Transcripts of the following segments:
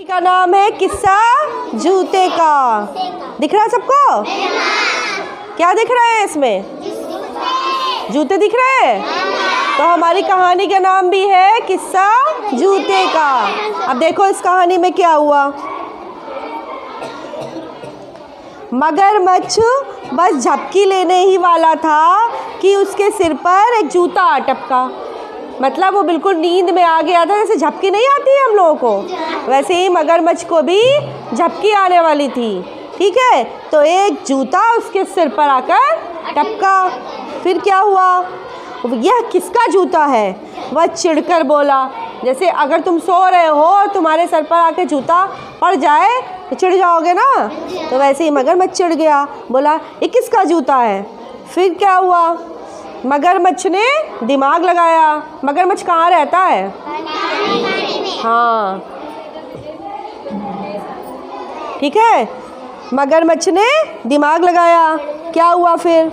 का नाम है किस्सा जूते का। दिख रहा है सबको? क्या दिख रहा है इसमें? जूते दिख रहे हैं। तो हमारी कहानी का नाम भी है किस्सा जूते का। अब देखो इस कहानी में क्या हुआ। मगरमच्छ बस झपकी लेने ही वाला था कि उसके सिर पर एक जूता आ टपका। मतलब वो बिल्कुल नींद में आ गया था। जैसे झपकी नहीं आती है हम लोगों को, वैसे ही मगरमच्छ को भी झपकी आने वाली थी। ठीक है, तो एक जूता उसके सिर पर आकर टपका। फिर क्या हुआ? यह किसका जूता है? वह चिढ़कर बोला। जैसे अगर तुम सो रहे हो और तुम्हारे सर पर आके जूता पड़ जाए तो चिढ़ जाओगे ना, तो वैसे ही मगरमच्छ चिढ़ गया, बोला ये किसका जूता है? फिर क्या हुआ? मगरमच्छ ने दिमाग लगाया। मगरमच्छ कहाँ रहता है? हाँ, ठीक है। मगरमच्छ ने दिमाग लगाया। क्या हुआ फिर?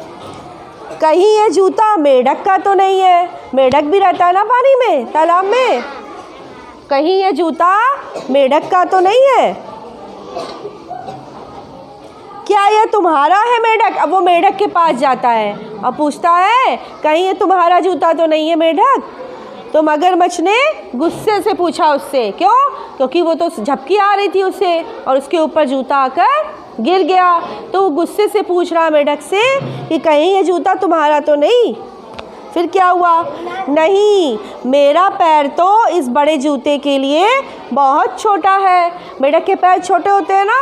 कहीं ये जूता मेढक का तो नहीं है? मेढक भी रहता है ना पानी में, तालाब में। कहीं ये जूता मेढक का तो नहीं है? क्या ये तुम्हारा है मेढक? अब वो मेढक के पास जाता है और पूछता है कहीं ये तुम्हारा जूता तो नहीं है मेढक? तो मगरमच्छ ने गुस्से से पूछा उससे। क्यों? क्योंकि वो तो झपकी आ रही थी उसे और उसके ऊपर जूता आकर गिर गया। तो वो गुस्से से पूछ रहा मेढक से कि कहीं ये जूता तुम्हारा तो नहीं? फिर क्या हुआ? नहीं, मेरा पैर तो इस बड़े जूते के लिए बहुत छोटा है। मेढक के पैर छोटे होते हैं ना?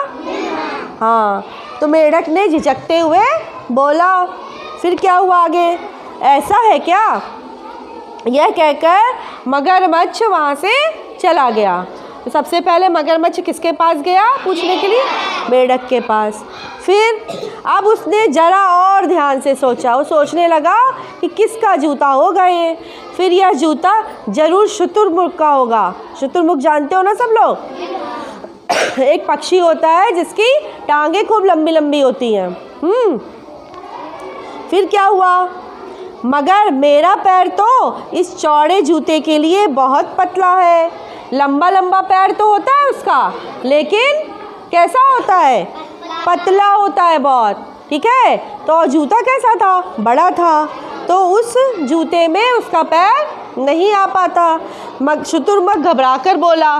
हाँ, तो मेढक ने झिझकते हुए बोला। फिर क्या हुआ आगे? ऐसा है क्या? यह कहकर मगरमच्छ वहाँ से चला गया। तो सबसे पहले मगरमच्छ किसके पास गया पूछने के लिए? मेढक के पास। फिर अब उसने ज़रा और ध्यान से सोचा। वो सोचने लगा कि किसका जूता होगा ये। फिर यह जूता ज़रूर शुतुरमुर्ग का होगा। शुतुरमुर्ग जानते हो ना सब लोग? एक पक्षी होता है जिसकी टांगें खूब लंबी लंबी होती हैं। फिर क्या हुआ? मगर मेरा पैर तो इस चौड़े जूते के लिए बहुत पतला है। लंबा लंबा पैर तो होता है उसका, लेकिन कैसा होता है? पतला होता है बहुत। ठीक है, तो जूता कैसा था? बड़ा था। तो उस जूते में उसका पैर नहीं आ पाता। शुतुरमुर्ग घबरा कर बोला।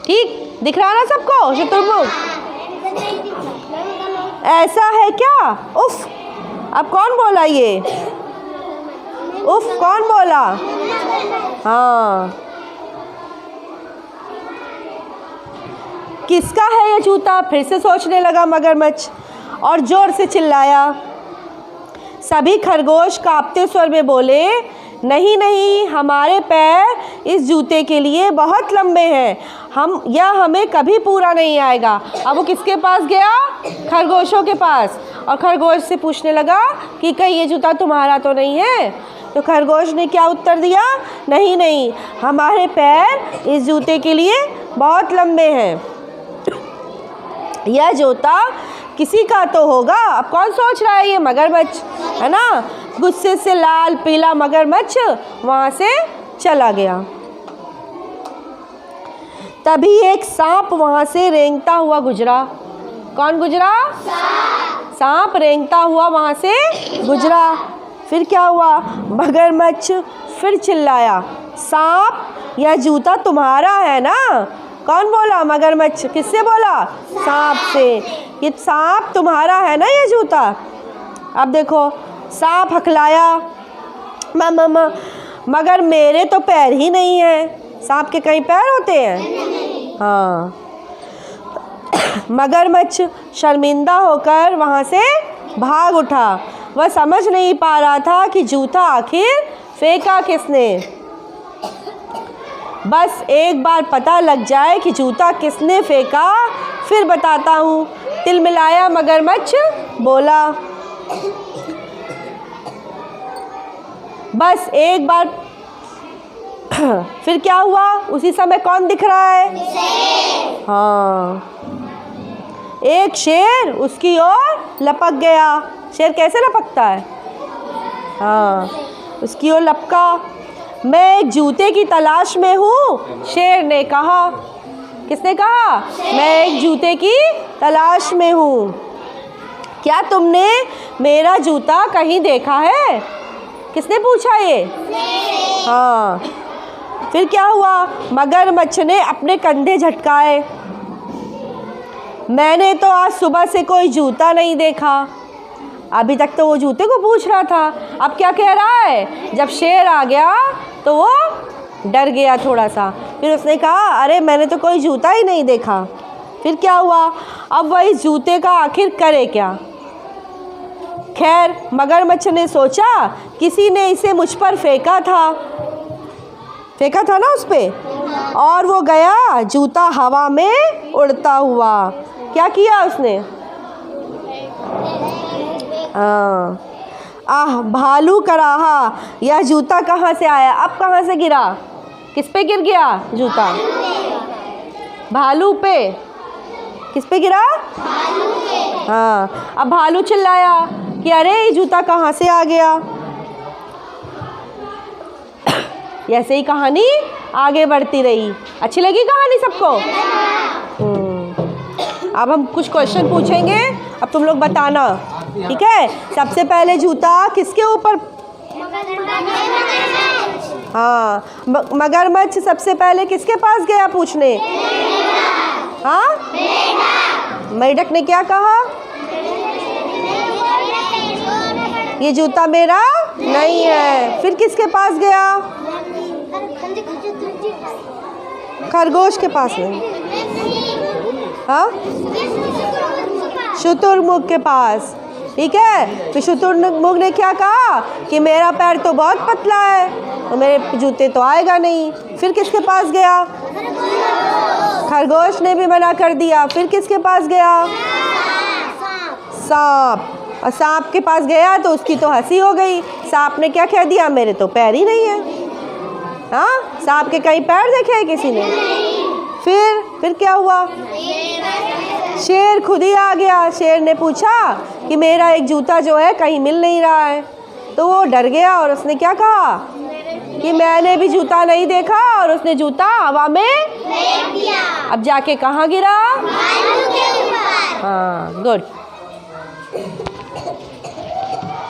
ठीक दिख रहा ना सबको? शुतुरमुर्ग ऐसा है क्या? उफ, अब कौन बोला ये? उफ, कौन बोला? हाँ, किसका है ये जूता? फिर से सोचने लगा मगरमच्छ और जोर से चिल्लाया। सभी खरगोश कांपते स्वर में बोले, नहीं नहीं, हमारे पैर इस जूते के लिए बहुत लंबे हैं। हमें कभी पूरा नहीं आएगा। अब वो किसके पास गया? खरगोशों के पास। और खरगोश से पूछने लगा कि कहीं ये जूता तुम्हारा तो नहीं है? तो खरगोश ने क्या उत्तर दिया? नहीं नहीं, हमारे पैर इस जूते के लिए बहुत लंबे हैं। यह जूता किसी का तो होगा। अब कौन सोच रहा है? ये मगरमच्छ है ना। गुस्से से लाल पीला मगरमच्छ वहाँ से चला गया। तभी एक सांप वहाँ से रेंगता हुआ गुजरा। कौन गुजरा? सांप रेंगता हुआ वहाँ से गुजरा। फिर क्या हुआ? मगरमच्छ फिर चिल्लाया, सांप, यह जूता तुम्हारा है ना? कौन बोला? मगरमच्छ। किससे बोला? सांप से। ये सांप तुम्हारा है ना ये जूता? अब देखो, सांप हकलाया, मगर मेरे तो पैर ही नहीं हैं। सांप के कई पैर होते हैं? हाँ। मगरमच्छ शर्मिंदा होकर वहाँ से भाग उठा। वह समझ नहीं पा रहा था कि जूता आखिर फेंका किसने। बस एक बार पता लग जाए कि जूता किसने फेंका, फिर बताता हूँ, तिलमिलाया मगरमच्छ बोला। बस एक बार फिर क्या हुआ? उसी समय कौन दिख रहा है? हाँ, एक शेर उसकी ओर लपक गया। शेर कैसे लपकता है? हाँ, उसकी ओर लपका। मैं एक जूते की तलाश में हूँ, शेर ने कहा। किसने कहा? मैं एक जूते की तलाश में हूँ। क्या तुमने मेरा जूता कहीं देखा है? किसने पूछा ये? हाँ। फिर क्या हुआ? मगरमच्छ ने अपने कंधे झटकाए। मैंने तो आज सुबह से कोई जूता नहीं देखा। अभी तक तो वो जूते को पूछ रहा था, अब क्या कह रहा है? जब शेर आ गया तो वो डर गया थोड़ा सा। फिर उसने कहा अरे मैंने तो कोई जूता ही नहीं देखा। फिर क्या हुआ? अब वह इस जूते का आखिर करे क्या? खैर मगरमच्छ ने सोचा किसी ने इसे मुझ पर फेंका था ना उस पे, और वो गया जूता हवा में उड़ता हुआ। क्या किया उसने? भालू कराहा, यह जूता कहाँ से आया? अब कहाँ से गिरा? किस पे गिर गया जूता? भालू पे। किस पे गिरा? भालू पे। हाँ। अब भालू चिल्लाया कि अरे ये जूता कहाँ से आ गया। ऐसे ही कहानी आगे बढ़ती रही। अच्छी लगी कहानी सबको? अब हम कुछ क्वेश्चन पूछेंगे, अब तुम लोग बताना, ठीक है? सबसे पहले जूता किसके ऊपर? हाँ, मगरमच्छ सबसे पहले किसके पास गया पूछने? हाँ, मेढक ने क्या कहा? ये जूता मेरा नहीं है। फिर किसके पास गया? खरगोश के पास नहीं। हाँ, शुतुरमुर्ग के पास, ठीक है? फिर शुतुरमुर्ग ने क्या कहा कि मेरा पैर तो बहुत पतला है तो मेरे जूते तो आएगा नहीं। फिर किसके पास गया? खरगोश ने भी मना कर दिया। फिर किसके पास गया? सांप। और सांप के पास गया तो उसकी तो हंसी हो गई। सांप ने क्या कह दिया? मेरे तो पैर ही नहीं है। हाँ, सांप के कई पैर देखे हैं किसी ने? फिर क्या हुआ? शेर खुद ही आ गया। शेर ने पूछा कि मेरा एक जूता जो है कहीं मिल नहीं रहा है। तो वो डर गया और उसने क्या कहा कि मैंने भी जूता नहीं देखा, और उसने जूता हवा में फेंक दिया। अब जाके कहाँ गिरा? हाँ, गुड।